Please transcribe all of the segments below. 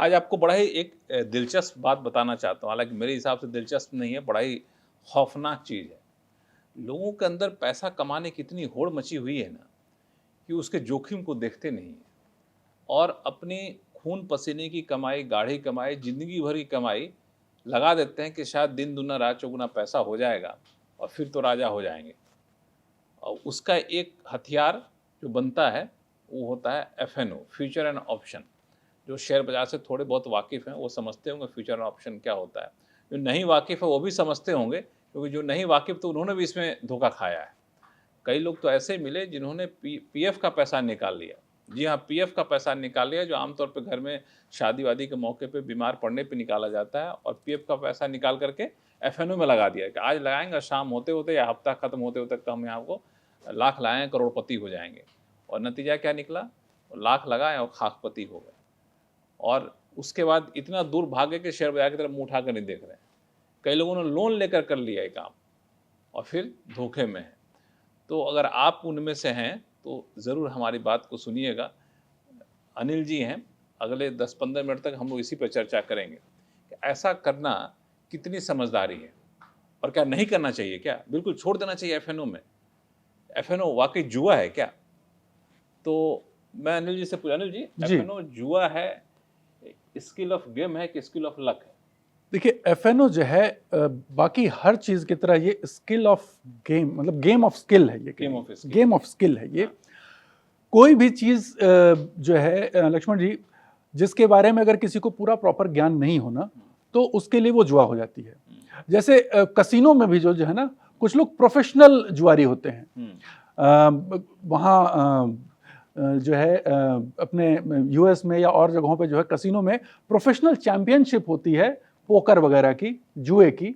आज आपको बड़ा ही एक दिलचस्प बात बताना चाहता हूँ, हालाँकि मेरे हिसाब से दिलचस्प नहीं है, बड़ा ही खौफ़नाक चीज़ है। लोगों के अंदर पैसा कमाने की इतनी होड़ मची हुई है ना, कि उसके जोखिम को देखते नहीं हैं और अपनी खून पसीने की कमाई, गाढ़ी कमाई, ज़िंदगी भर की कमाई लगा देते हैं कि शायद दिन दुना रात चौगुना पैसा हो जाएगा और फिर तो राजा हो जाएँगे। और उसका एक हथियार जो बनता है, वो होता है एफएनओ, फ्यूचर एंड ऑप्शन। जो शेयर बाज़ार से थोड़े बहुत वाकिफ़ हैं, वो समझते होंगे फ्यूचर एंड ऑप्शन क्या होता है। जो नहीं वाकिफ़ है, वो भी समझते होंगे, क्योंकि जो नहीं वाकिफ़ तो उन्होंने भी इसमें धोखा खाया है। कई लोग तो ऐसे मिले जिन्होंने पीएफ का पैसा निकाल लिया। जी हाँ, पीएफ का पैसा निकाल लिया, जो आमतौर पे घर में शादी-वादी के मौके पे बीमार पड़ने पे निकाला जाता है, और पीएफ का पैसा निकाल करके एफएनओ में लगा दिया कि आज लगाएँगे, शाम होते-होते या हफ्ता खत्म होते-होते हम यहाँ को लाख लाएँ, करोड़पति हो जाएँगे। और नतीजा क्या निकला? लाख लगाए और खाकपति हो गए। और उसके बाद इतना दूर भागे कि शेयर बाज़ार की तरफ मुँह उठाकर नहीं देख रहे हैं। कई लोगों ने लोन लेकर कर लिया ये काम और फिर धोखे में हैं। तो अगर आप उनमें से हैं, तो ज़रूर हमारी बात को सुनिएगा। अनिल जी हैं, अगले 10-15 मिनट तक हम लोग इसी पे चर्चा करेंगे कि ऐसा करना कितनी समझदारी है और क्या नहीं करना चाहिए क्या? बिल्कुल छोड़ देना चाहिए एफएनओ में। एफएनओ वाक़ई जुआ है क्या? तो मैं अनिल जी से पूछा, अनिल जी, जी। एफएनओ जुआ है, स्किल ऑफ गेम है कि स्किल ऑफ लक है? देखिए, एफएनओ जो है बाकी हर चीज़ की तरह ये स्किल ऑफ गेम, मतलब गेम ऑफ स्किल है ये। Game of skill. Game of skill है ये। हाँ। कोई भी चीज़ जो है लक्ष्मण जी, जिसके बारे में अगर किसी को पूरा प्रॉपर ज्ञान नहीं होना, तो उसके लिए वो जुआ हो जाती है। जैसे कसिनो में भी जो है ना, कुछ लोग प्रोफेशनल जुआरी होते हैं। वहाँ जो है अपने यूएस में या और जगहों पे जो है कसिनो में प्रोफेशनल चैंपियनशिप होती है पोकर वगैरह की, जुए की,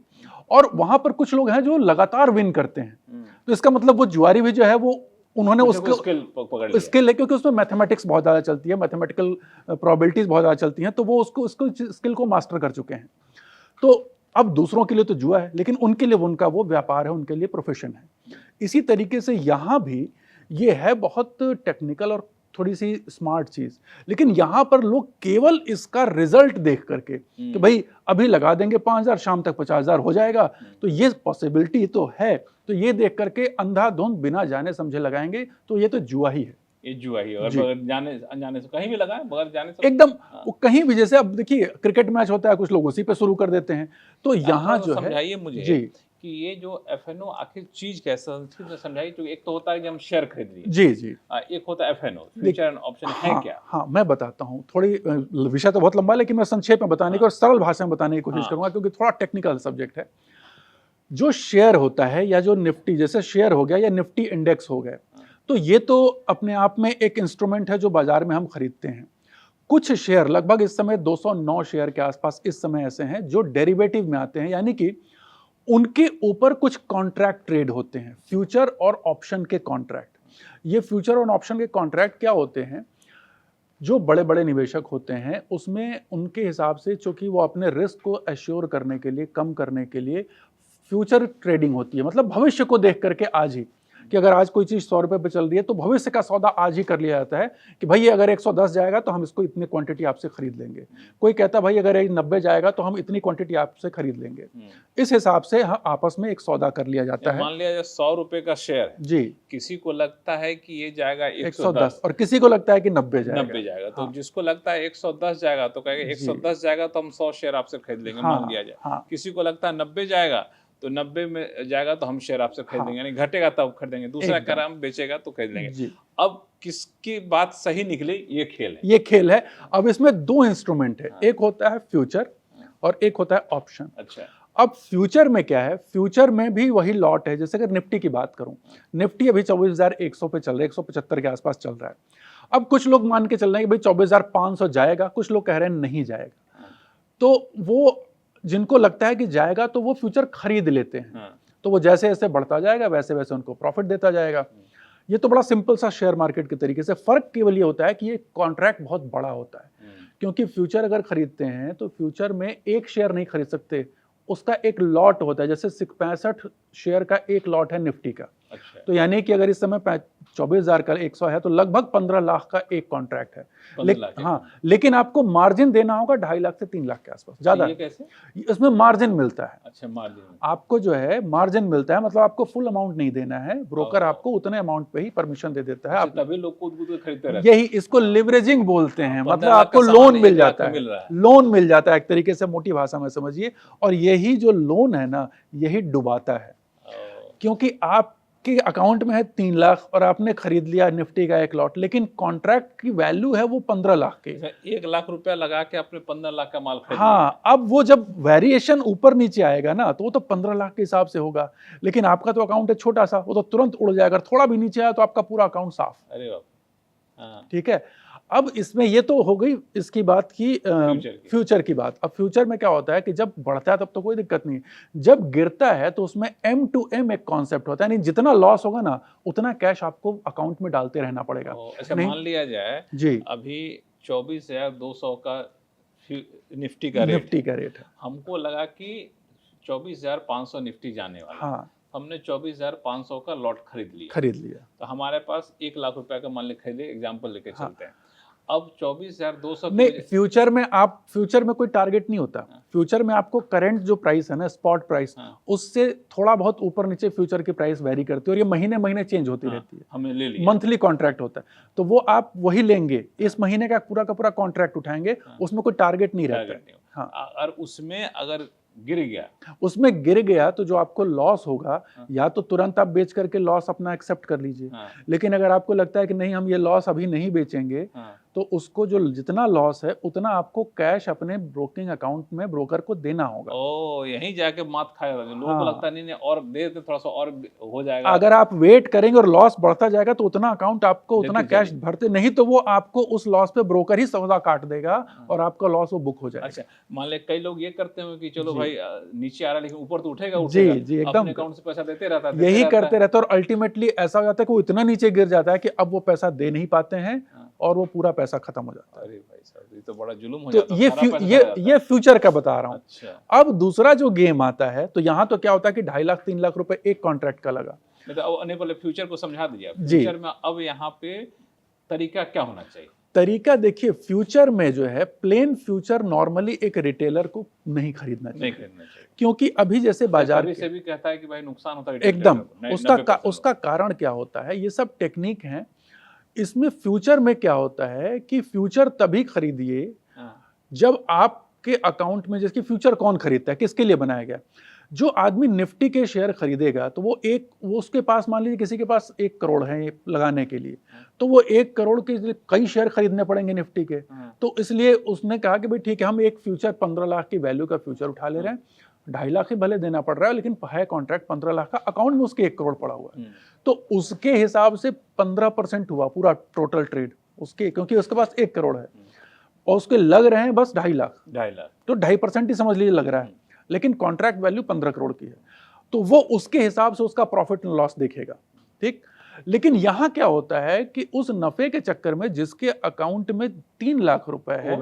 और वहाँ पर कुछ लोग हैं जो लगातार विन करते हैं। तो इसका मतलब वो जुआरी भी जो है वो उन्होंने उसको स्किल है, क्योंकि उसमें मैथमेटिक्स बहुत ज़्यादा चलती है, मैथमेटिकल प्रोबेबिलिटीज बहुत ज़्यादा चलती हैं, तो वो उसको स्किल को मास्टर कर चुके हैं। तो अब दूसरों के लिए तो जुआ है, लेकिन उनके लिए उनका वो व्यापार है, उनके लिए प्रोफेशन है। इसी तरीके से यहाँ भी ये है बहुत टेक्निकल और थोड़ी सी स्मार्ट चीज, लेकिन यहाँ पर लोग केवल इसका रिजल्ट देख करके कि भाई अभी लगा देंगे 5,000, शाम तक 50,000 हो जाएगा, तो ये पॉसिबिलिटी तो है, तो ये देख करके अंधाधुंध बिना जाने समझे लगाएंगे, तो ये तो जुआ ही है। ये जुआ ही है। और बगैर जाने अनजाने से कहीं भी लगाए, बगैर जाने से एकदम। वो कहीं भी, जैसे अब देखिए क्रिकेट मैच होता है, कुछ लोग उसी पे शुरू कर देते हैं। तो यहाँ जो है, समझाइए मुझे जी कि ये जो एफएनओ आखिर चीज कैसा, संस्कृत में समझाइए। तो एक तो होता है कि हम शेयर खरीद लिए, जी जी, एक होता है एफएनओ, फ्यूचर एंड ऑप्शन है क्या? हाँ, मैं बताता हूँ। थोड़ी विषय तो बहुत लंबा है, लेकिन मैं संक्षेप में बताने की और सरल भाषा में बताने की कोशिश करूंगा, क्योंकि थोड़ा टेक्निकल सब्जेक्ट है। जो शेयर होता है, या जो निफ्टी जैसे शेयर हो गया या निफ्टी इंडेक्स हो गए, तो ये तो अपने आप में एक इंस्ट्रूमेंट है जो बाजार में हम खरीदते हैं। कुछ शेयर, लगभग इस समय 209 शेयर के आसपास इस समय ऐसे हैं जो डेरिवेटिव में आते हैं, यानी कि उनके ऊपर कुछ कॉन्ट्रैक्ट ट्रेड होते हैं, फ्यूचर और ऑप्शन के कॉन्ट्रैक्ट। ये फ्यूचर और ऑप्शन के कॉन्ट्रैक्ट क्या होते हैं? जो बड़े बड़े निवेशक होते हैं उसमें उनके हिसाब से, चूंकि वो अपने रिस्क को एश्योर करने के लिए, कम करने के लिए फ्यूचर ट्रेडिंग होती है, मतलब भविष्य को देख करके आज ही, कि अगर आज कोई चीज़ 100 रुपये पे चल रही है तो भविष्य का सौदा आज ही कर लिया जाता है कि भाई ये अगर 110 जाएगा तो हम इसको इतनी क्वांटिटी आपसे खरीद लेंगे। कोई कहता है भाई अगर 90 जाएगा तो हम इतनी क्वांटिटी आपसे खरीद लेंगे। इस हिसाब से आपस में एक सौदा कर लिया जाता है। मान लिया 100 रुपए का शेयर है जी, किसी को लगता है कि ये जाएगा 110 और किसी को लगता है कि 90 जाएगा। तो जिसको लगता है 110 जाएगा तो कहेगा 110 जाएगा तो हम 100 शेयर आपसे खरीद लेंगे, मान लिया जाए। किसी को लगता है 90 जाएगा तो 90 में जाएगा तो हम शेयर आपसे खरीद लेंगे, यानी घटेगा तब खरीदेंगे, दूसरा कह रहा हम बेचेगा तो खरीद लेंगे। अब किसकी बात सही निकले, ये खेल है। ये खेल है। अब इसमें दो इंस्ट्रूमेंट है, एक होता है फ्यूचर और एक होता है ऑप्शन। अच्छा, अब फ्यूचर में क्या है? फ्यूचर में भी वही लॉट है। जैसे अगर निफ्टी की बात करूं, निफ्टी अभी 24,100 पे चल रहा है, 175 के आसपास चल रहा है। अब कुछ लोग मान के चल रहे हैं कि भाई 24,500 जाएगा, कुछ लोग कह रहे हैं नहीं जाएगा। तो वो जिनको लगता है कि जाएगा तो वो फ्यूचर खरीद लेते हैं। तो वो जैसे जैसे बढ़ता जाएगा वैसे वैसे उनको प्रॉफिट देता जाएगा। ये तो बड़ा सिंपल सा शेयर मार्केट के तरीके से। फर्क केवल ये होता है कि ये कॉन्ट्रैक्ट बहुत बड़ा होता है, क्योंकि फ्यूचर अगर खरीदते हैं तो फ्यूचर में एक शेयर नहीं खरीद सकते, उसका एक लॉट होता है। जैसे 65 शेयर का एक लॉट है निफ्टी का। अच्छा। तो यानी कि अगर इस समय 24,000 का 100 है तो लगभग 15 लाख का एक कॉन्ट्रैक्ट है। 15 लाख हाँ, लेकिन आपको मार्जिन देना होगा 2.5 लाख से 3 लाख के आसपास, ज्यादा। ये कैसे? इसमें मार्जिन मिलता है। अच्छा, मार्जिन आपको जो है मार्जिन मिलता है, मतलब आपको फुल अमाउंट नहीं देना है, ब्रोकर आपको उतने अमाउंट पे ही परमिशन दे देता है। आप तभी लोग कूद खरीदते रहते हैं। यही इसको लिवरेजिंग बोलते हैं, मतलब 15 लाख आपको का लोन सामान मिल 1 लाख जाता का है, मिल रहा है। लोन मिल जाता है एक तरीके से, मोटी भाषा में समझिए। और यही जो लोन है ना, यही डुबाता है, क्योंकि आपके अकाउंट में है 3 लाख और आपने खरीद लिया निफ्टी का एक लॉट, लेकिन कॉन्ट्रैक्ट की वैल्यू है वो 15 लाख की। 1 लाख रुपया लगा के आपने 15 लाख का माल खरीद लिया। हाँ, अब वो जब वेरिएशन ऊपर नीचे आएगा ना, तो वो तो 15 लाख के हिसाब से होगा, लेकिन आपका तो अकाउंट है छोटा सा, वो तो तुरंत उड़ जाएगा। थोड़ा भी नीचे आया तो आपका पूरा अकाउंट साफ। अरे बाप, हाँ। ठीक है। अब इसमें ये तो हो गई इसकी बात की, फ्यूचर की बात। अब फ्यूचर में क्या होता है कि जब बढ़ता है तब तो कोई दिक्कत नहीं है, जब गिरता है तो उसमें M2M एक कॉन्सेप्ट होता है, यानी जितना लॉस होगा ना उतना कैश आपको अकाउंट में डालते रहना पड़ेगा। अच्छा, मान लिया जाए जी, अभी 24,200 का निफ्टी का रेट है, हमको लगा कि 24,500 निफ्टी जाने वाला। हाँ, हमने 24,500 का लॉट खरीद लिया, तो हमारे पास 1 लाख रुपए का मान ले खरीदे, एग्जांपल लेके चलते हैं। अब 24,200 नहीं, फ्यूचर में कोई टारगेट नहीं होता। फ्यूचर में आपको करंट जो प्राइस है ना, स्पॉट प्राइस, उससे थोड़ा बहुत ऊपर नीचे फ्यूचर की प्राइस वेरी करती है, और ये महीने महीने चेंज होती रहती है। हमने ले लिया, मंथली कॉन्ट्रैक्ट होता है, तो वो आप वही लेंगे, इस महीने का पूरा कॉन्ट्रैक्ट उठाएंगे, उसमें कोई टारगेट नहीं रहता है। हाँ, और उसमें अगर गिर गया तो जो आपको लॉस होगा, या तो तुरंत आप बेच करके लॉस अपना एक्सेप्ट कर लीजिए, लेकिन अगर आपको लगता है कि नहीं हम ये लॉस अभी नहीं बेचेंगे, तो उसको जो जितना लॉस है उतना आपको कैश अपने ब्रोकिंग अकाउंट में ब्रोकर को देना होगा। यहीं जाके मात खाएगा। लोगों को लगता नहीं और दे दे थोड़ा सा और हो जाएगा। अगर आप वेट करेंगे और लॉस बढ़ता जाएगा तो उतना अकाउंट आपको उतना कैश भरते, नहीं तो वो आपको उस लॉस पे ब्रोकर ही सौदा काट देगा और आपका लॉस वो बुक हो जाएगा। अच्छा, मान ले कई लोग ये करते हैं कि चलो भाई नीचे आ रहा है लेकिन ऊपर तो उठेगा। जी, एकदम अकाउंट से पैसा देते रहता है, यही करते रहते हैं, और अल्टीमेटली ऐसा हो जाता है कि वो इतना नीचे गिर जाता है कि अब वो पैसा दे नहीं पाते हैं और वो पूरा पैसा खत्म हो जाता है। अरे भाई साहब, ये तो बड़ा जुल्म हो जाता है। ये फ्यूचर का बता रहा हूँ। अच्छा। अब दूसरा जो गेम आता है, तो यहाँ तो क्या होता है कि 2.5 लाख 3 लाख रुपए एक कॉन्ट्रैक्ट का लगा। पहले फ्यूचर को समझा दीजिए। फ्यूचर में अब यहाँ पे तरीका क्या होना चाहिए? तरीका देखिए, फ्यूचर में जो है, प्लेन फ्यूचर नॉर्मली एक रिटेलर को नहीं खरीदना चाहिए, क्योंकि अभी जैसे बाजार से भी कहता है कि भाई नुकसान होता है एकदम। उसका कारण क्या होता है, ये सब टेक्निक है। इसमें फ्यूचर में क्या होता है कि फ्यूचर तभी खरीदिए जब आपके अकाउंट में, जिसकी फ्यूचर कौन खरीदता है, किसके लिए बनाया गया। जो आदमी निफ्टी के शेयर खरीदेगा तो वो उसके पास, मान लीजिए किसी के पास 1 करोड़ है लगाने के लिए, तो वो 1 करोड़ के लिए कई शेयर खरीदने पड़ेंगे निफ्टी के। तो इसलिए उसने कहा कि भाई ठीक है, हम एक फ्यूचर 15 लाख की वैल्यू का फ्यूचर उठा ले रहे हैं, 2.5 लाख ही भले देना पड़ रहा है, लेकिन है कॉन्ट्रैक्ट 15 लाख का, अकाउंट में उसके 1 करोड़ पड़ा हुआ है, तो उसके हिसाब से 15% हुआ पूरा टोटल ट्रेड उसके, क्योंकि उसके पास 1 करोड़ है और उसके लग रहे हैं बस 2.5 लाख, तो 2.5% ही समझ लीजिए लग रहा है, लेकिन कॉन्ट्रैक्ट वैल्यू 15 करोड़ की है, तो वो उसके हिसाब से उसका प्रॉफिट एंड लॉस देखेगा। ठीक, लेकिन यहां क्या होता है कि उस नफे के चक्कर में जिसके अकाउंट में 3 लाख रुपए है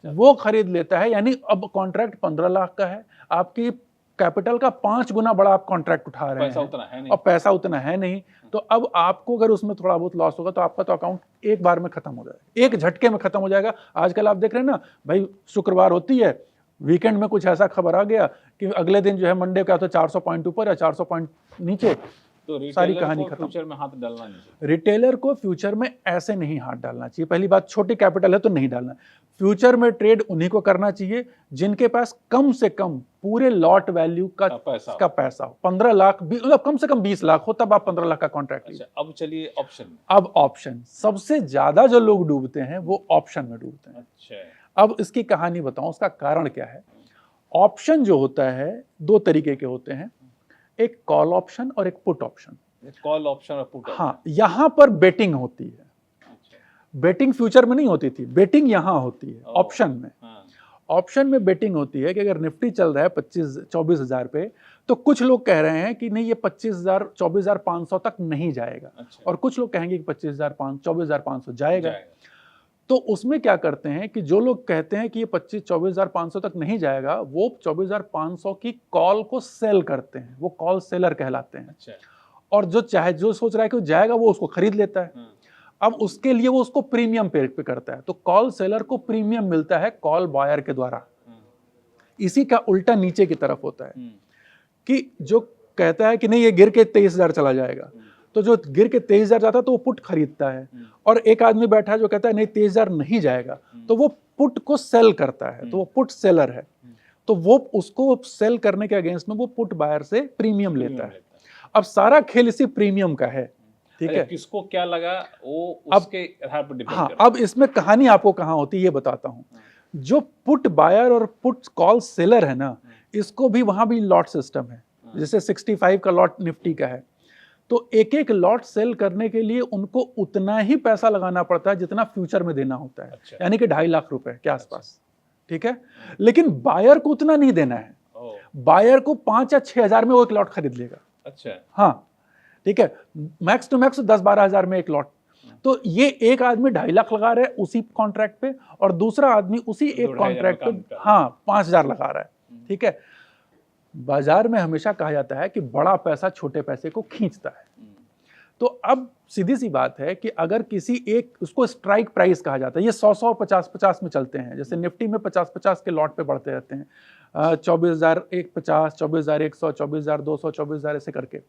वो खरीद लेता है, यानी अब कॉन्ट्रैक्ट 15 लाख का है, आपकी कैपिटल का 5 गुना बड़ा आप कॉन्ट्रैक्ट उठा रहे हैं, और पैसा उतना है नहीं, तो अब आपको अगर उसमें थोड़ा बहुत लॉस होगा तो आपका तो अकाउंट एक बार में खत्म हो जाएगा, एक झटके में खत्म हो जाएगा। आजकल आप देख रहे हैं ना भाई, शुक्रवार होती है, वीकेंड में कुछ ऐसा खबर आ गया कि अगले दिन जो है मंडे का, तो 400 पॉइंट ऊपर या 400 पॉइंट नीचे, तो सारी कहानी खत्म। फ्यूचर में हाथ डालना नहीं चाहिए, रिटेलर को फ्यूचर में ऐसे नहीं हाथ डालना चाहिए। पहली बात, छोटी कैपिटल है तो नहीं डालना। फ्यूचर में ट्रेड उन्हीं को करना चाहिए जिनके पास कम से कम पूरे लॉट वैल्यू का पैसा हो। 15 लाख, मतलब कम से कम 20 लाख हो, तब आप 15 लाख का कॉन्ट्रैक्ट लीजिए। अब चलिए ऑप्शन। अब ऑप्शन, सबसे ज्यादा जो लोग डूबते हैं वो ऑप्शन में डूबते हैं। अच्छा। अब इसकी कहानी बताऊं, उसका कारण क्या है। ऑप्शन जो होता है 2 तरीके के होते हैं, एक कॉल ऑप्शन और एक पुट ऑप्शन। कॉल ऑप्शन और पुट ऑप्शन, हाँ, यहां पर बेटिंग होती है। बेटिंग फ्यूचर में नहीं होती थी, बेटिंग यहां होती है ऑप्शन में। ऑप्शन में बेटिंग होती है कि अगर निफ्टी चल रहा है 24,000 पे, तो कुछ लोग कह रहे हैं कि नहीं ये 24,500 तक नहीं जाएगा, और कुछ लोग कहेंगे कि 24,500 जाएगा। तो उसमें क्या करते हैं कि जो लोग कहते हैं कि ये 24,500 तक नहीं जाएगा, वो 24,500 की कॉल को सेल करते हैं, वो कॉल सेलर कहलाते हैं। और जो सोच रहा है कि वो जाएगा वो उसको खरीद लेता है। अब उसके लिए वो उसको प्रीमियम पे करता है, तो कॉल सेलर को प्रीमियम मिलता है कॉल बायर के द्वारा। इसी का उल्टा नीचे की तरफ होता है कि जो कहता है कि नहीं ये गिर के 23,000 चला जाएगा, तो जो गिर के 23,000 जाता है तो वो पुट खरीदता है। और एक आदमी बैठा है जो कहता है नहीं 23,000 नहीं जाएगा, तो वो पुट को सेल करता है, तो वो पुट सेलर है, तो वो उसको सेल करने के अगेंस्ट में वो पुट बायर से प्रीमियम लेता है। अब सारा खेल इसी प्रीमियम का है, ठीक है। किसको क्या लगा वो उसके आधार पर डिपेंड हाँ, अब इसमें कहानी आपको कहाँ होती है ये बताता हूँ। जो पुट बायर और पुट कॉल सेलर है ना, इसको भी वहां भी लॉट सिस्टम है। जैसे 65 का लॉट निफ्टी का है, तो एक एक लॉट सेल करने के लिए उनको उतना ही पैसा लगाना पड़ता है जितना फ्यूचर में देना होता है। अच्छा। यानी कि 2.5 लाख रुपए के आसपास, ठीक है। लेकिन बायर को उतना नहीं देना है, बायर को 5 या 6 हजार में वो एक लॉट खरीद लेगा। अच्छा, हाँ, ठीक है, मैक्स टू मैक्स 10-12 हजार में एक लॉट। तो ये एक आदमी 2.5 लाख लगा रहा है उसी कॉन्ट्रैक्ट पे, और दूसरा आदमी उसी एक कॉन्ट्रैक्ट पे 5,000 लगा रहा है, ठीक है। बाजार में हमेशा कहा जाता है कि बड़ा पैसा छोटे पैसे को खींचता है। तो अब सीधी सी बात है कि अगर किसी एक, उसको स्ट्राइक प्राइस कहा जाता है, ये 100 और 50 में चलते हैं। जैसे निफ्टी में 50 के लॉट पे बढ़ते रहते हैं, 24,150, 24,100, 24,200, 24,000 ऐसे करके।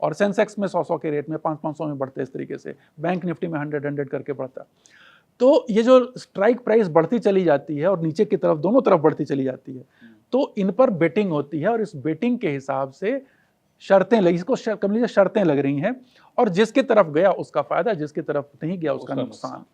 और सेंसेक्स में 100 के रेट में 500 में बढ़ते हैं इस तरीके से। बैंक निफ्टी में 100 करके बढ़ता। तो ये जो स्ट्राइक प्राइस बढ़ती चली जाती है और नीचे की तरफ दोनों तरफ बढ़ती चली जाती है, तो इन पर बेटिंग होती है, और इस बेटिंग के हिसाब से शर्तें लगी, इसको कम लीजिए शर्तें लग रही हैं, और जिसकी तरफ गया उसका फायदा, जिसकी तरफ नहीं गया उसका नुकसान।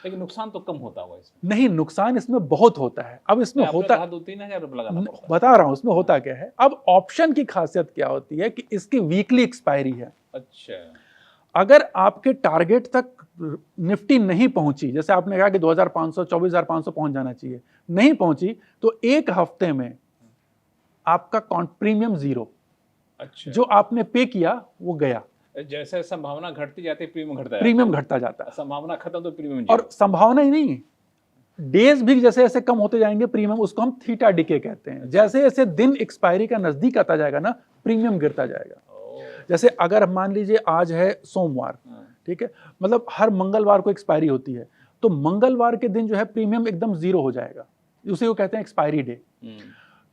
लेकिन नुकसान तो कम होता होगा इसमें। नहीं, नुकसान इसमें बहुत होता है। अब इसमें होता, 2-3 हजार रुपये लगाना पड़ता है। बता रहा हूं इसमें होता क्या है। अब ऑप्शन की खासियत क्या होती है कि इसकी वीकली एक्सपायरी है। अच्छा, अगर आपके टारगेट तक निफ्टी नहीं पहुंची, जैसे आपने कहा कि 2,500, 24,500 पहुंच जाना चाहिए, नहीं पहुंची, तो एक हफ्ते में आपका प्रीमियम 0। अच्छा, जो आपने पे किया वो गया। जैसे संभावना घटती जाती है प्रीमियम घटता जाता है। संभावना खत्म तो प्रीमियम, और संभावना ही नहीं, डेज भी जैसे जैसे कम होते जाएंगे प्रीमियम, उसको हम थीटा डिके कहते हैं। जैसे जैसे दिन एक्सपायरी का नजदीक आता जाएगा ना, प्रीमियम गिरता जाएगा। जैसे अगर मान लीजिए आज है सोमवार, ठीक है, मतलब हर मंगलवार को एक्सपायरी होती है, तो मंगलवार के दिन जो है प्रीमियम एकदम 0 हो जाएगा, उसे वो कहते हैं एक्सपायरी डे।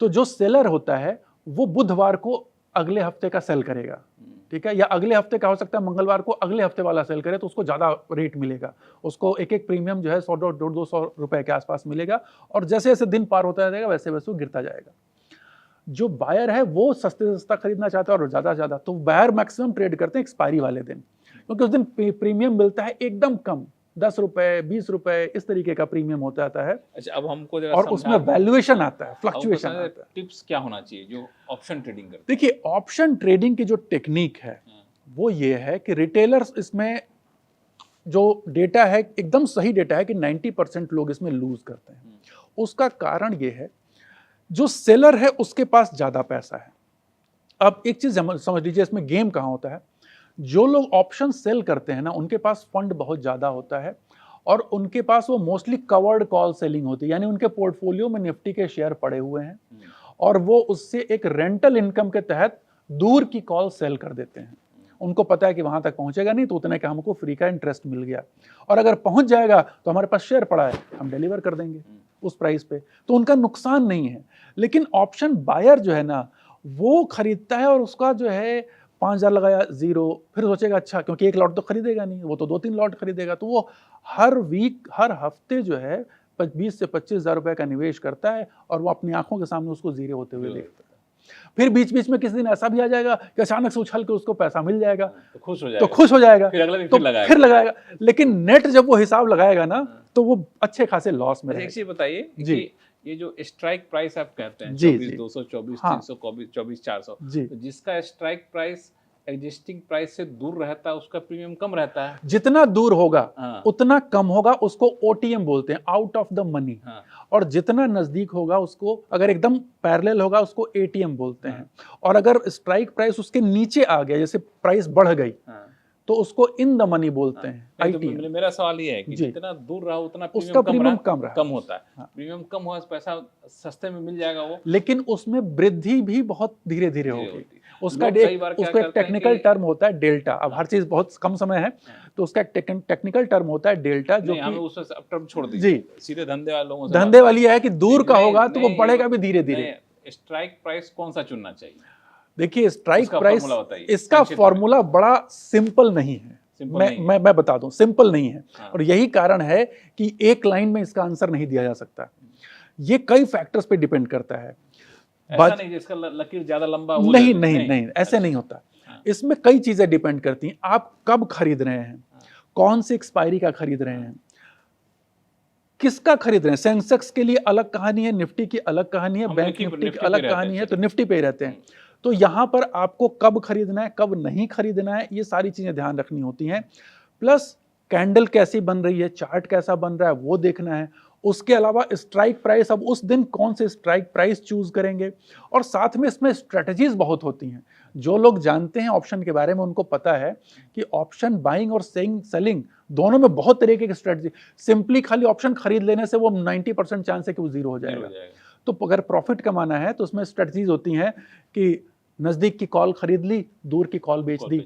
तो जो सेलर होता है वो बुधवार को अगले हफ्ते का सेल करेगा, ठीक है, या अगले हफ्ते का हो सकता है मंगलवार को अगले हफ्ते वाला सेल करे, तो उसको ज़्यादा रेट मिलेगा, उसको एक एक प्रीमियम जो है 100-200 रुपए के आसपास मिलेगा। और जैसे जैसे दिन पार होता जाएगा वैसे वैसे वो गिरता जाएगा। जो बायर है वो सस्ते से सस्ता खरीदना चाहता है और ज़्यादा से ज़्यादा, तो बायर मैक्सिमम ट्रेड करते हैं एक्सपायरी वाले दिन, क्योंकि उस दिन प्रीमियम मिलता है एकदम कम, 10 रुपए, 20 रुपए, इस तरीके का प्रीमियम होता आता है। अच्छा, अब हमको और उसमें वैल्यूएशन आता है, फ्लक्चुएशन आता है। टिप्स क्या होना चाहिए जो ऑप्शन ट्रेडिंग करते हैं? देखिए, ऑप्शन ट्रेडिंग की जो टेक्निक है वो ये है कि रिटेलर्स, इसमें जो डेटा है एकदम सही डेटा है कि 90% लोग इसमें लूज करते हैं। उसका कारण ये है, जो सेलर है उसके पास ज्यादा पैसा है। अब एक चीज समझ लीजिए, इसमें गेम कहाँ होता है। जो लोग ऑप्शन सेल करते हैं ना, उनके पास फंड बहुत ज्यादा होता है, और उनके पास वो मोस्टली कवर्ड कॉल सेलिंग होती है, यानी उनके पोर्टफोलियो में निफ्टी के शेयर पड़े हुए हैं, और वो उससे एक रेंटल इनकम के तहत दूर की कॉल सेल कर देते हैं। उनको पता है कि वहां तक पहुंचेगा नहीं, तो उतने का हमको फ्री का इंटरेस्ट मिल गया, और अगर पहुंच जाएगा तो हमारे पास शेयर पड़ा है, हम डिलीवर कर देंगे उस प्राइस पे, तो उनका नुकसान नहीं है। लेकिन ऑप्शन बायर जो है ना, वो खरीदता है और उसका जो है 5,000 लगाया 0, फिर सोचेगा अच्छा, क्योंकि एक लॉट तो खरीदेगा नहीं, वो तो 2-3 लॉट खरीदेगा, तो वो हर वीक, हर हफ्ते जो है 20 से 25,000 रुपए का निवेश करता है, और वो अपनी आंखों के सामने उसको 0 होते हुए देखता है। फिर बीच बीच में किसी दिन ऐसा भी आ जाएगा कि अचानक से उछल के उसको पैसा मिल जाएगा, तो खुश हो जाएगा, फिर अगले दिन फिर लगाएगा। लेकिन नेट जब वो हिसाब लगाएगा ना, तो वो अच्छे खासे लॉस में रहेगा। एक चीज बताइए कि ये जो स्ट्राइक प्राइस आप कहते हैं, 24,200, 24,300, 24,400, तो जिसका स्ट्राइक प्राइस एग्जिस्टिंग प्राइस से दूर रहता है उसका प्रीमियम कम रहता है। जितना दूर होगा उतना कम होगा, उसको ओटीएम बोलते हैं, आउट ऑफ द मनी। और जितना नजदीक होगा उसको, अगर एकदम पैरेलल होगा, उसको एटीएम बोलते हैं। और अगर स्ट्राइक प्राइस उसके नीचे आ गया, जैसे प्राइस बढ़ गई, तो उसको इन द मनी बोलते हैं, नहीं, तो आईटी। मेरा सवाल ये है कि जी। जितना दूर रहा उतना उसका प्रीमियम कम रहा। कम होता है। हाँ। प्रीमियम कम हुआ पैसा सस्ते में मिल जाएगा वो, लेकिन उसमें वृद्धि भी बहुत धीरे धीरे ये होगी। होती है। उसका लोग कई बार क्या उसका करते हैं टेक्निकल कि- टर्म होता है डेल्टा। अब हर चीज बहुत कम समय है, तो उसका टेक्निकल टर्म होता है डेल्टा, जो नहीं, हमें कि उसमें अब टर्म छोड़ दीजिए, सीधे धंधे वाले लोगों से धंधे वाली है कि दूर का नहीं, होगा तो वो नहीं, बढ़ेगा भी धीरे धीरे। नहीं, स्ट्राइक प्राइस कौन सा चुनना चाहिए? देखिए स्ट्राइक उसका प्राइस, फॉर्मूला बताइए, इसका संक्षिप्त में। फॉर्मूला बड़ा सिंपल नहीं है। सिंपल नहीं है। मैं बता दूं, सिंपल नहीं है। हाँ। और यही कारण है कि एक लाइन में इसका आंसर नहीं दिया जा सकता। ये कई फैक्टर्स पे डिपेंड करता है। ऐसा नहीं जिसका लकीर ज्यादा लंबा वो नहीं ले- नहीं नहीं, ऐसे नहीं होता। हाँ। इसमें कई चीजें डिपेंड करती हैं। आप कब खरीद रहे हैं, कौन सी एक्सपायरी का खरीद रहे हैं, किसका खरीद रहे हैं। सेंसेक्स के लिए अलग कहानी है, निफ्टी की अलग कहानी है, हम बैंक निफ्टी निफ्टी की पे अलग रहते कहानी हैं, है, तो निफ्टी पे ही रहते हैं। तो यहां पर आपको कब खरीदना है, कब नहीं खरीदना है, ये सारी चीजें ध्यान रखनी होती हैं। प्लस कैंडल कैसी बन रही है, चार्ट कैसा बन रहा है, वो देखना है। उसके अलावा स्ट्राइक प्राइस, अब उस दिन कौन से स्ट्राइक प्राइस चूज करेंगे। और साथ में इसमें स्ट्रेटजीज बहुत होती हैं। जो लोग जानते हैं ऑप्शन के बारे में, उनको पता है कि ऑप्शन बाइंग और सेलिंग दोनों में बहुत तरीके की स्ट्रेटजी। सिंपली खाली ऑप्शन खरीद लेने से वो 90% चांस है कि वो जीरो हो जाएगा। तो अगर प्रॉफिट कमाना है तो उसमें स्ट्रेटजीज होती हैं कि नजदीक की कॉल खरीद ली, दूर की कॉल बेच दी।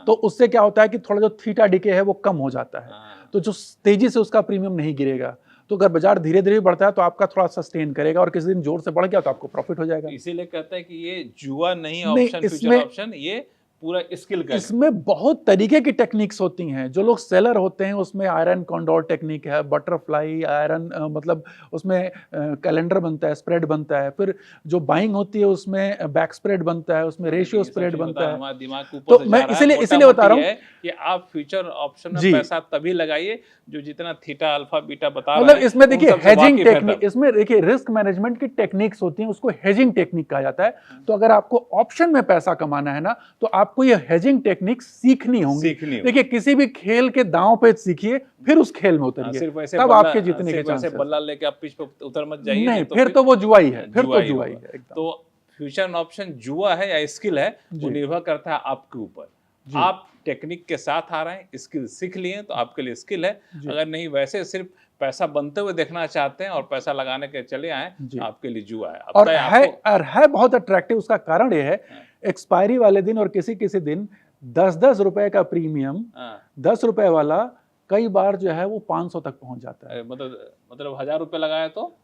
तो उससे क्या होता है कि थोड़ा जो थीटा डिके है वो कम हो जाता है, तो जो तेजी से उसका प्रीमियम नहीं गिरेगा। तो अगर बाजार धीरे धीरे बढ़ता है तो आपका थोड़ा सस्टेन करेगा, और किसी दिन जोर से बढ़ गया तो आपको प्रॉफिट हो जाएगा। इसीलिए कहते हैं कि ये जुआ नहीं, नहीं, ऑप्शन फ्यूचर इसमें- ऑप्शन ये पूरा स्किल का है। इसमें बहुत तरीके की टेक्निक्स होती हैं। जो लोग सेलर होते हैं उसमें आयरन कॉन्डोर टेक्निक है, बटरफ्लाई आयरन, मतलब उसमें कैलेंडर बनता है, स्प्रेड बनता है। फिर जो बाइंग होती है उसमें बैक स्प्रेड बनता है, उसमें रेशियो स्प्रेड बनता है। हमारे दिमाग के तो ऊपर से मैं जा रहा है। इसीलिए बता रहा हूँ मोटा-मोटी है कि आप फ्यूचर ऑप्शन में जी। पैसा तभी लगाइए जो जितना थीटा अल्फा बीटा बता रहा मतलब है, इसमें उन देखिए सबसे हेजिंग वाकिफ है टेक्निक, तब। इसमें देखिए रिस्क मैनेजमेंट की टेक्निक्स होती हैं, उसको हेजिंग टेक्निक कहा जाता है। तो अगर आपको ऑप्शन में पैसा कमाना है ना, तो आपको ये हेजिंग टेक्निक सीखनी होंगी। देखिए किसी भी खेल के दांव पे सीखिए, फिर उस खेल में उतरिए, सिर्फ ऐसे तब बल्ला- आपके जीतने के सिर्फ ऐसे चांसेस। बल्ला लेके आप पिच पे उतर मत जाइए, नहीं, फिर तो वो जुआ ही है, फिर तो जुआ ही होगा। है एकदम। तो फ्यूचर ऑप्शन जुआ है या स्किल है, वो जी। निर्भर करता है आपके ऊपर। जी। आप टेक्निक के साथ आ रहे हैं, स्किल सीख लिए तो आपके लिए स्किल है। जी। अगर नहीं, वैसे सिर्फ पैसा बनते हुए देखना चाहते हैं और पैसा लगाने के चले आए, जी। तो आपके लिए जुआ है। अब और तय है आपको- और है बहुत अट्रैक्टिव। उसका कारण ये है, एक्सपायरी वाले दिन और किसी किसी दिन 10-10 रुपए का प्रीमियम, हाँ, 10 रुपए वाला कई बार जो है वो 500 तक पहुंच जाता है। मतलब 1000 रुपए लगाया तो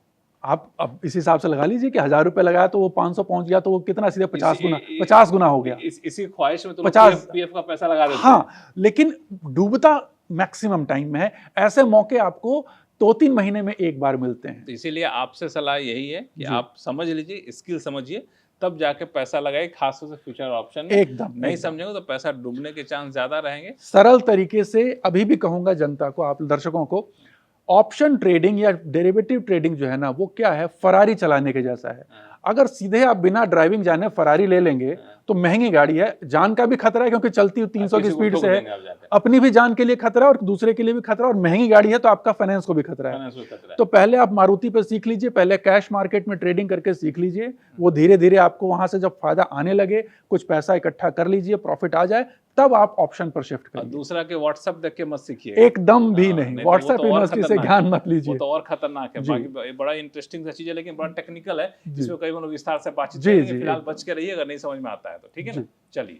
आप अब इस हिसाब से लगा लीजिए कि 1000 रुपए लगाया तो वो 500 पहुंच गया, तो वो कितना सीधे 50 गुना हो गया। इसी ख्वाहिश में तो 50 पीएफ का पैसा लगा देते हैं। हाँ, लेकिन डूबता मैक्सिमम टाइम में है। ऐसे मौके आपको 2-3 महीने में एक बार मिलते हैं। तो इसीलिए आपसे सलाह यही है कि जी। आप समझ लीजिए, स्किल समझिए, तब जाके पैसा लगाइए, खासतौर से फ्यूचर ऑप्शन में। एकदम नहीं एकदम। समझेंगे तो पैसा डूबने के चांस ज्यादा रहेंगे। सरल तरीके से अभी भी कहूंगा जनता को, आप दर्शकों को, ऑप्शन ट्रेडिंग या डेरिवेटिव ट्रेडिंग जो है ना, वो क्या है, फरारी चलाने के जैसा है। अगर सीधे आप बिना ड्राइविंग जाने फरारी ले लेंगे तो महंगी गाड़ी है, जान का भी खतरा है क्योंकि चलती 300 की किसी को स्पीड ठोक से है, देंगे आप जाके। अपनी भी जान के लिए खतरा है और दूसरे के लिए भी खतरा, और महंगी गाड़ी है तो आपका फाइनेंस को भी खतरा है। फाइनेंस को खतरा है। तो पहले आप मारुति पे सीख लीजिए, पहले कैश मार्केट में ट्रेडिंग करके सीख लीजिए। वो धीरे धीरे आपको वहां से जब फायदा आने लगे, कुछ पैसा इकट्ठा कर लीजिए, प्रॉफिट आ जाए, तब आप ऑप्शन पर शिफ्ट और करिए। दूसरा के व्हाट्सएप देख के मत सीखिए, एकदम भी हाँ, नहीं, नहीं तो वो व्हाट्सएप तो और यूनिवर्सिटी से खतरनाक ज्ञान है। मत वो लीजिए। तो और खतरनाक है। जी। बाकी बड़ा इंटरेस्टिंग सा चीज है, लेकिन बड़ा टेक्निकल है, जी। जिसमें कई बार विस्तार से बातचीत जी, करेंगे। जी, फिलहाल एकदम। बच के रहिए, अगर नहीं समझ में आता है तो। ठीक है ना, जी। चलिए।